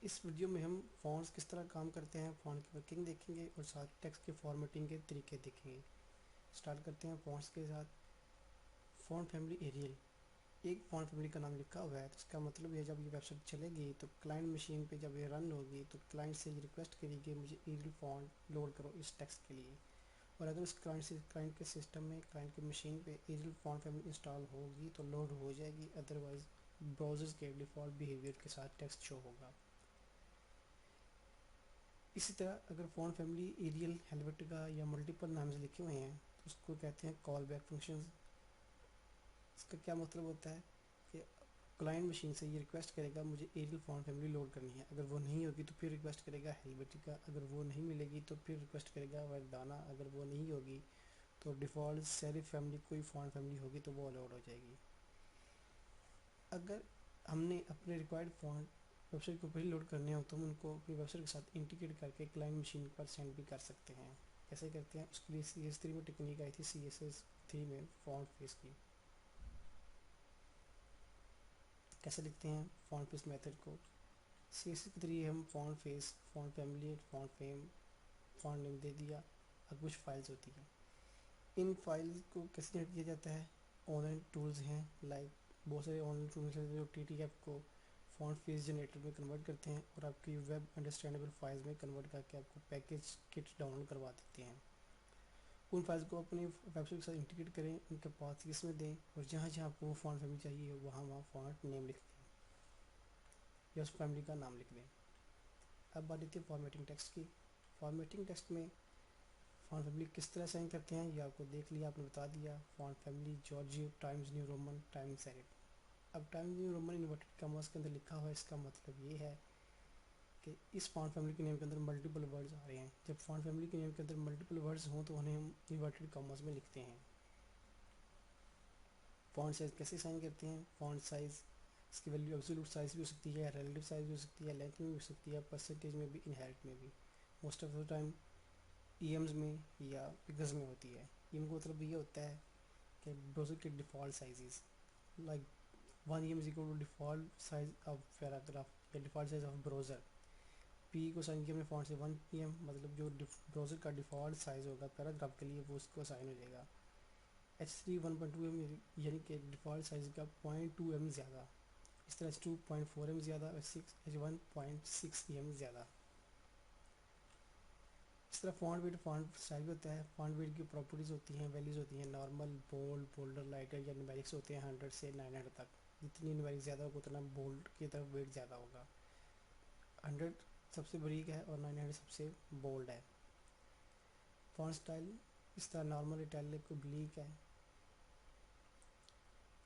इस वीडियो में हम फ़ॉन्ट्स किस तरह काम करते हैं, फ़ॉन्ट की वर्किंग देखेंगे और साथ टेक्स्ट के फॉर्मेटिंग के तरीके देखेंगे। स्टार्ट करते हैं फ़ॉन्ट्स के साथ। फ़ॉन्ट फैमिली एरियल, एक फ़ॉन्ट फैमिली का नाम लिखा हुआ है, तो इसका मतलब ये जब ये वेबसाइट चलेगी तो क्लाइंट मशीन पे जब ये रन होगी तो क्लाइंट से ये रिक्वेस्ट करेगी मुझे एरियल फ़ॉन्ट लोड करो इस टेक्स्ट के लिए। और अगर उस क्लाइंट के सिस्टम में, क्लाइंट की मशीन पे एरियल फ़ॉन्ट फैमिली इंस्टॉल होगी तो लोड हो जाएगी, अदरवाइज़ ब्राउज़र्स के डिफ़ॉल्ट बिहेवियर के साथ टेक्स्ट शो होगा। इसी तरह अगर फ़ॉन्ट फैमिली एरियल, हेल्वेटिका या मल्टीपल नाम से लिखे हुए हैं तो उसको कहते हैं कॉल बैक फंक्शन। इसका क्या मतलब होता है कि क्लाइंट मशीन से ये रिक्वेस्ट करेगा मुझे एरियल फ़ॉन्ट फैमिली लोड करनी है, अगर वो नहीं होगी तो फिर रिक्वेस्ट करेगा हेल्वेटिका, अगर वो नहीं मिलेगी तो फिर रिक्वेस्ट करेगा वर्डाना, अगर वो नहीं होगी तो डिफ़ॉल्ट सेरिफ फैमिली कोई फ़ॉन्ट फैमिली होगी तो वो लोड हो जाएगी। अगर हमने अपने रिक्वायर्ड फ़ॉन्ट वेबसाइट के ऊपर ही लोड करने हो तो हम उनको अपनी वेबसाइट के साथ इंटीग्रेट करके क्लाइंट मशीन पर सेंड भी कर सकते हैं। कैसे करते हैं उसके लिए CS3 में टेक्निक आई थी, CSS3 में फॉन्ट फेस की। कैसे लिखते हैं फॉन्ट फेस मेथड को। CSS के जरिए हम font face, font family, font fame, font name दे दिया। अब कुछ फाइल्स होती हैं, इन फाइल्स को कैसे जनरेट किया जाता है। ऑनलाइन टूल्स हैं, लाइक बहुत सारे ऑनलाइन टूल्स हैं जो TTF को फॉन्ट फेस जनरेटर में कन्वर्ट करते हैं और आपकी वेब अंडरस्टैंडेबल फाइल्स में कन्वर्ट करके आपको पैकेज किट डाउनलोड करवा देते हैं। उन फाइल्स को अपनी वेबसाइट के साथ इंटीग्रेट करें, उनके पाथ इसमें दें और जहाँ जहाँ आपको वो फॉन्ट फैमिली चाहिए वहाँ वहाँ फॉन्ट नेम लिख दें या उस फैमिली का नाम लिख दें। अब बात आती है फॉर्मेटिंग टेक्स्ट की। फॉर्मेटिंग टेक्स्ट में फॉन्ट फैमिली किस तरह साइन करते हैं ये आपको देख लिया, आपने बता दिया। Font family Georgia, Times New Roman, Times serif. अब Times New Roman inverted commas के अंदर लिखा हुआ है, इसका मतलब ये है कि इस फॉन्ट फैमिली के नेम के अंदर मल्टीपल वर्ड्स आ रहे हैं। जब फॉन्ट फैमिली के नेम के अंदर मल्टीपल वर्ड्स हों तो उन्हें हम इन्वर्टेड कॉमास में लिखते हैं। फॉन्ट साइज़ कैसे साइन करते हैं। फॉन्ट साइज़, इसकी वैल्यू एब्सोल्यूट साइज़ भी हो सकती है, रिलेटिव साइज़ भी हो सकती है, लेंथ में भी हो सकती है, परसेंटेज में भी, इनहेरिट में भी। Most of the time EMs में या पिक्स में होती है। EM का मतलब ये होता है कि ब्राउज़र के default sizes, like 1 EM is equal to default size of paragraph या default size of browser. P को साइन किया हमने फॉन्ट से 1 EM, मतलब जो ब्राउज़र का डिफ़ॉल्ट साइज़ होगा पैराग्राफ के लिए वो उसको साइन हो जाएगा। H3 1.2 M यानी कि डिफ़ॉल्ट साइज़ का 0.2 M ज़्यादा। इस तरह H2 0.4 M ज़्यादा और H1 0.6 M ज़्यादा। इस तरह फॉन्ट वेट, फॉन्ट स्टाइल भी होता है। फॉन्ट वेट की प्रॉपर्टीज़ होती हैं, वैल्यूज़ होती हैं, नॉर्मल, बोल्ड, बोल्डर, लाइटर या न्यूमेरिक्स होते हैं 100 से 900 तक। जितनी न्यूमेरिक ज़्यादा होगा उतना बोल्ड की तरफ वेट ज़्यादा होगा। 100 सबसे बारीक है और 900 सबसे बोल्ड है। फॉन्ट स्टाइल इस तरह नॉर्मल, इटैलिक, ओब्लीक है।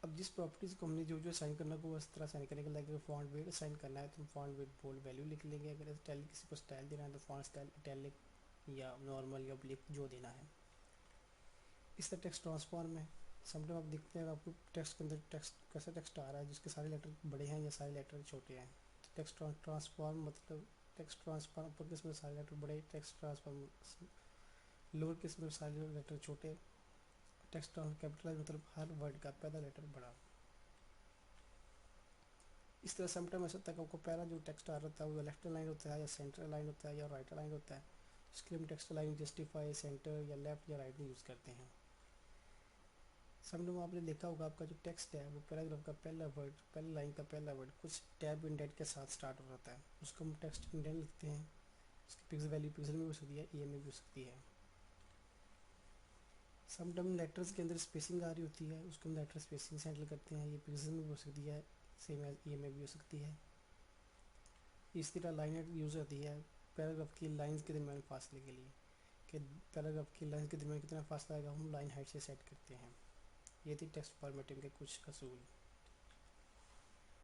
अब जिस प्रॉपर्टीज़ को हमने जो जो साइन करना को उस तरह साइन करेंगे। लाइक अगर फॉन्ट वेट साइन करना है तो फॉन्ट वेट बोल्ड वैल्यू लिख लेंगे। अगर इटैलिक किसी को स्टाइल देना है तो फॉन्ट स्टाइल इटैलिक या नॉर्मल या ओब्लीक जो देना है। इस तरह टेक्स्ट ट्रांसफॉर्म है। समटाइम आप देखते हैं आपको टेक्स्ट के अंदर टेक्स्ट कैसा टेक्स्ट आ रहा है जिसके सारे लेटर बड़े हैं या सारे लेटर छोटे हैं। तो टेक्स्ट ट्रांसफॉर्म मतलब टेक्स्ट ट्रांसफॉर्म अपर केस में सारे लेटर बड़े, टेक्स्ट ट्रांसफॉर्म लोअर केस में सारे लेटर छोटे। टेक्स्ट कैपिटलाइज मतलब हर वर्ड का पहला लेटर बड़ा। इस तरह समटाइम ऐसा होता है कि आपको पहला जो टेक्स्ट आ रहा है वो लेफ्ट लाइन होता है या सेंटर लाइन होता है या राइट लाइन होता है। इसके लिए हम टेक्स्ट लाइन जस्टिफाई, सेंटर या लेफ्ट या राइट में यूज़ करते हैं। समटाइम आपने देखा होगा आपका जो टेक्स्ट है वो पैराग्राफ का पहला वर्ड, पहला लाइन का पहला वर्ड कुछ टैब इंडेंट के साथ स्टार्ट हो जाता है, उसको हम टेक्स्ट इंडेंट लिखते हैं। उसकी पिक्सल वैल्यू पिक्सल में भी हो सकती है, EM में भी हो सकती है। समटाइम लेटर्स के अंदर स्पेसिंग आ रही होती है, उसको हम लेटर स्पेसिंग से हैंडल करते हैं। ये पिक्सल में भी हो सकती है, सेम एज EM में भी हो सकती है। इस तरह लाइन यूज़ होती है पैराग्राफ की लाइंस के दरमियान फासले के लिए, कि पैराग्राफ की लाइंस के दरमियान कितना फासला आएगा हम लाइन हाइट से सेट करते हैं। ये थी टेक्स्ट फॉर्मेटिंग के कुछ असूल।